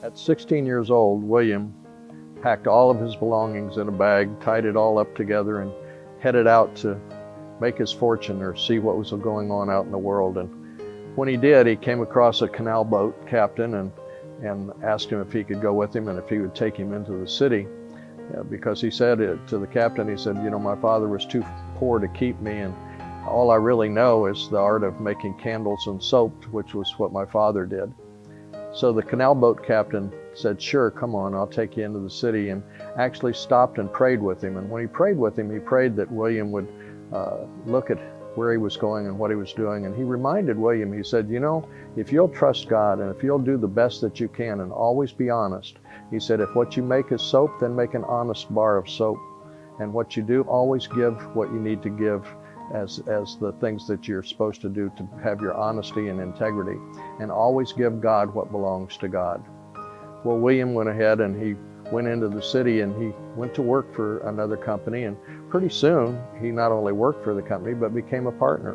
At 16 years old, William packed all of his belongings in a bag, tied it all up together, and headed out to make his fortune or see what was going on out in the world. And when he did, he came across a canal boat captain and asked him if he could go with him and if he would take him into the city. Because he said to the captain, he said, you know, my father was too poor to keep me, and all I really know is the art of making candles and soap, which was what my father did. So the canal boat captain said, sure, come on, I'll take you into the city, and actually stopped and prayed with him. And when he prayed with him, he prayed that William would look at where he was going and what he was doing. And he reminded William, he said, you know, if you'll trust God and if you'll do the best that you can and always be honest, he said, if what you make is soap, then make an honest bar of soap. And what you do, always give what you need to give as the things that you're supposed to do to have your honesty and integrity, and always give God what belongs to God. Well, William went ahead and he went into the city and he went to work for another company, and pretty soon he not only worked for the company but became a partner.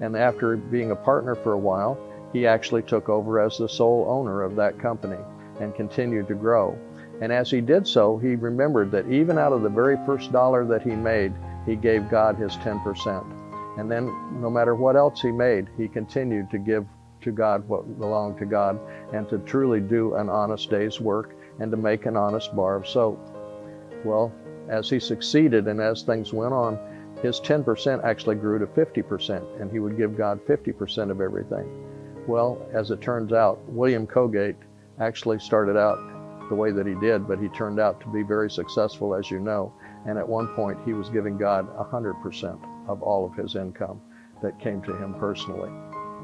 And after being a partner for a while, he actually took over as the sole owner of that company and continued to grow. And as he did so, he remembered that even out of the very first dollar that he made, he gave God his 10%. And then no matter what else he made, he continued to give to God what belonged to God, and to truly do an honest day's work and to make an honest bar of soap. Well, as he succeeded and as things went on, his 10% actually grew to 50%, and he would give God 50% of everything. Well, as it turns out, William Colgate actually started out the way that he did, but he turned out to be very successful, as you know. And at one point, he was giving God 100% of all of his income that came to him personally.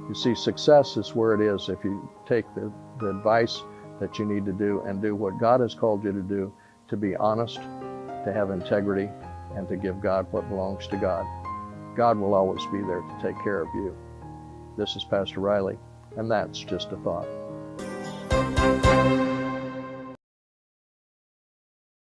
You see, success is where it is if you take the advice that you need to do and do what God has called you to do, to be honest, to have integrity, and to give God what belongs to God. God will always be there to take care of you. This is Pastor Riley, and that's just a thought.